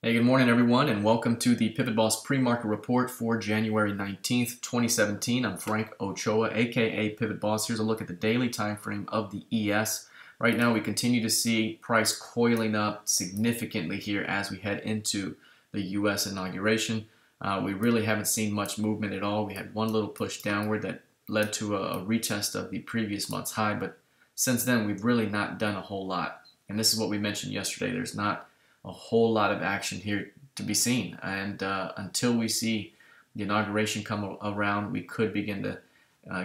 Hey, good morning, everyone, and welcome to the PivotBoss Pre-Market Report for January 19th, 2017. I'm Frank Ochoa, aka PivotBoss. Here's a look at the daily time frame of the ES. Right now, we continue to see price coiling up significantly here as we head into the US inauguration. We really haven't seen much movement at all. We had one little push downward that led to a retest of the previous month's high, but since then, we've really not done a whole lot. And this is what we mentioned yesterday. There's not a whole lot of action here to be seen, and until we see the inauguration come around, we could begin to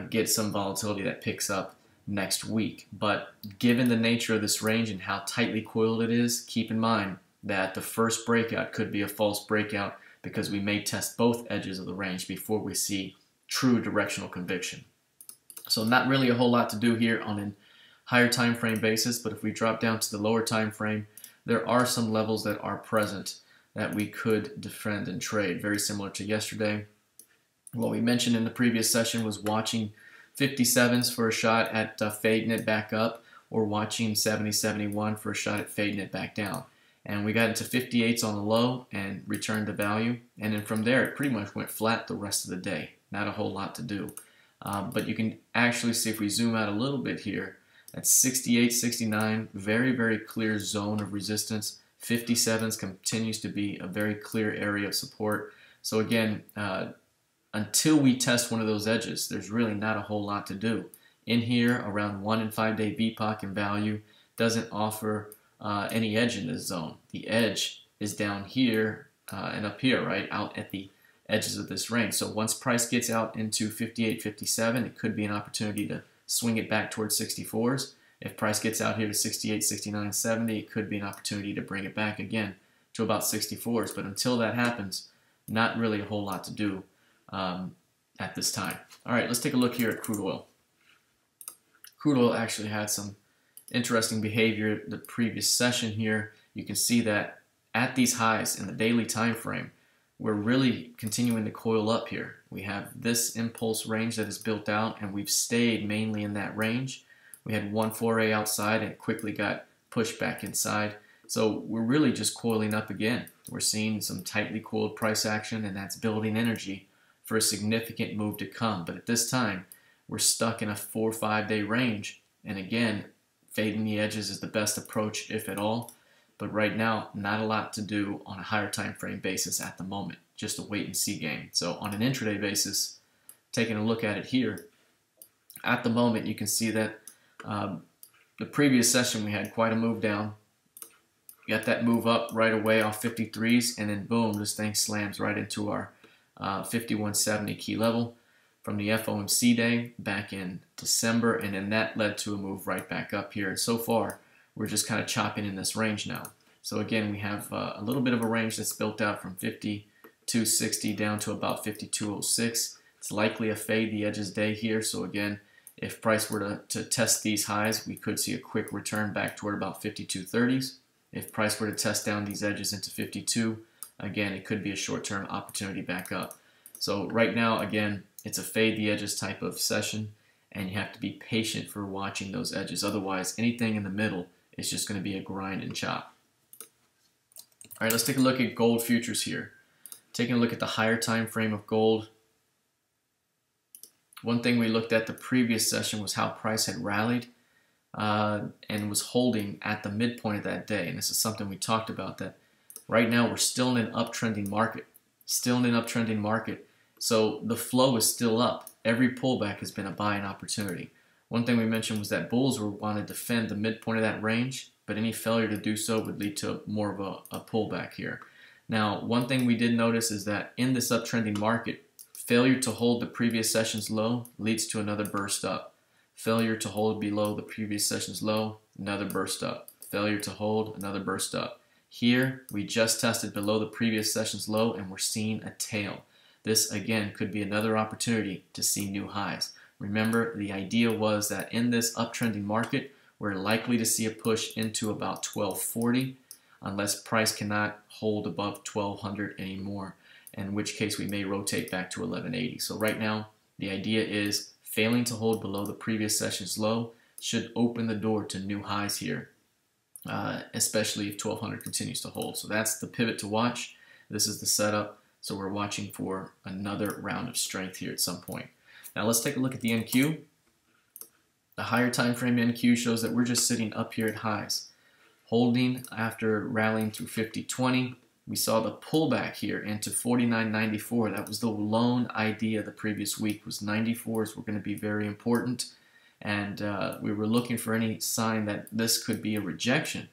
get some volatility that picks up next week. But given the nature of this range and how tightly coiled it is, keep in mind that the first breakout could be a false breakout because we may test both edges of the range before we see true directional conviction. So not really a whole lot to do here on a higher time frame basis, but if we drop down to the lower time frame, there are some levels that are present that we could defend and trade, very similar to yesterday. What we mentioned in the previous session was watching 57s for a shot at fading it back up, or watching 70-71 for a shot at fading it back down. And we got into 58s on the low and returned to value. And then from there, it pretty much went flat the rest of the day. Not a whole lot to do. But you can actually see, if we zoom out a little bit here, at 68, 69, very clear zone of resistance. 57s continues to be a very clear area of support. So again, until we test one of those edges, there's really not a whole lot to do. In here, around 1 and 5 day VPOC and value doesn't offer any edge in this zone. The edge is down here and up here, right, out at the edges of this range. So once price gets out into 58, 57, it could be an opportunity to swing it back towards 64s. If price gets out here to 68, 69, 70, it could be an opportunity to bring it back again to about 64s. But until that happens, not really a whole lot to do at this time. All right, let's take a look here at crude oil. Crude oil actually had some interesting behavior the previous session here. You can see that at these highs in the daily time frame, we're really continuing to coil up here. We have this impulse range that is built out, and we've stayed mainly in that range. We had one foray outside and quickly got pushed back inside. So we're really just coiling up again. We're seeing some tightly coiled price action, and that's building energy for a significant move to come. But at this time, we're stuck in a 4 or 5 day range. And again, fading the edges is the best approach, if at all. But right now, not a lot to do on a higher time frame basis at the moment. Just a wait and see game. So on an intraday basis, taking a look at it here, at the moment you can see that the previous session we had quite a move down. Got that move up right away off 53s, and then boom, this thing slams right into our 5170 key level from the FOMC day back in December, and then that led to a move right back up here. And so far, we're just kind of chopping in this range now. So again, we have a little bit of a range that's built out from 52.60 down to about 52.06. It's likely a fade the edges day here. So again, if price were to test these highs, we could see a quick return back toward about 52.30s. If price were to test down these edges into 52, again, it could be a short-term opportunity back up. So right now, again, it's a fade the edges type of session, and you have to be patient for watching those edges. Otherwise, anything in the middle is just going to be a grind and chop. All right, let's take a look at gold futures here. Taking a look at the higher time frame of gold. One thing we looked at the previous session was how price had rallied and was holding at the midpoint of that day. And this is something we talked about, that right now we're still in an uptrending market. Still in an uptrending market. So the flow is still up. Every pullback has been a buying opportunity. One thing we mentioned was that bulls were want to defend the midpoint of that range, but any failure to do so would lead to more of a pullback here. Now, one thing we did notice is that in this uptrending market, failure to hold the previous session's low leads to another burst up. Failure to hold below the previous session's low, another burst up. Failure to hold, another burst up. Here, we just tested below the previous session's low, and we're seeing a tail. This, again, could be another opportunity to see new highs. Remember, the idea was that in this uptrending market, we're likely to see a push into about 1240 unless price cannot hold above 1200 anymore, in which case we may rotate back to 1180. So right now, the idea is failing to hold below the previous session's low should open the door to new highs here. especially if 1200 continues to hold. So that's the pivot to watch. This is the setup. So we're watching for another round of strength here at some point. Now let's take a look at the NQ. The higher time frame NQ shows that we're just sitting up here at highs, holding after rallying through 50.20. We saw the pullback here into 49.94. That was the lone idea the previous week, was 94s were going to be very important. And we were looking for any sign that this could be a rejection.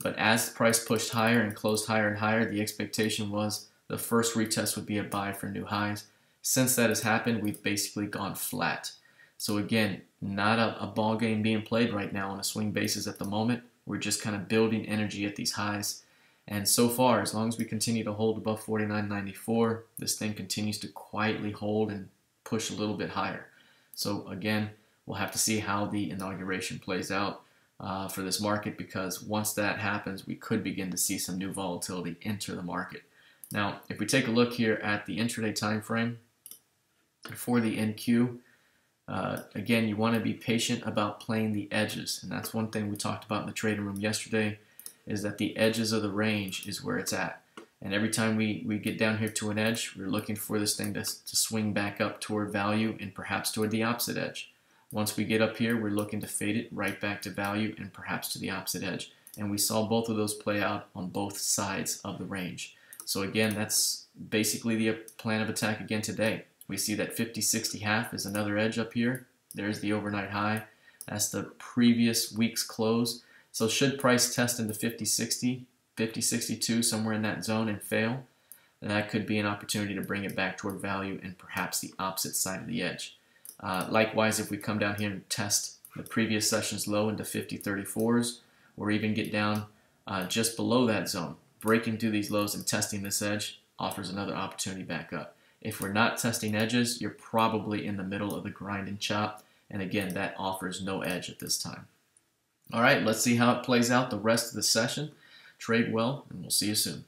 But as the price pushed higher and closed higher and higher, the expectation was the first retest would be a buy for new highs. Since that has happened, we've basically gone flat. So again, not a ball game being played right now on a swing basis at the moment. We're just kind of building energy at these highs. And so far, as long as we continue to hold above 49.94, this thing continues to quietly hold and push a little bit higher. So again, we'll have to see how the inauguration plays out for this market, because once that happens, we could begin to see some new volatility enter the market. Now, if we take a look here at the intraday time frame for the NQ, again, you want to be patient about playing the edges. And that's one thing we talked about in the trading room yesterday, is that the edges of the range is where it's at. And every time we get down here to an edge, we're looking for this thing to swing back up toward value and perhaps toward the opposite edge. Once we get up here, we're looking to fade it right back to value and perhaps to the opposite edge. And we saw both of those play out on both sides of the range. So again, that's basically the plan of attack again today. We see that 50-60 half is another edge up here. There's the overnight high. That's the previous week's close. So should price test into 50-60, 50-62, somewhere in that zone and fail, then that could be an opportunity to bring it back toward value and perhaps the opposite side of the edge. Likewise, if we come down here and test the previous session's low into 50-34s, or even get down just below that zone, breaking through these lows and testing this edge offers another opportunity back up. If we're not testing edges, you're probably in the middle of the grind and chop, and again, that offers no edge at this time. All right, let's see how it plays out the rest of the session. Trade well, and we'll see you soon.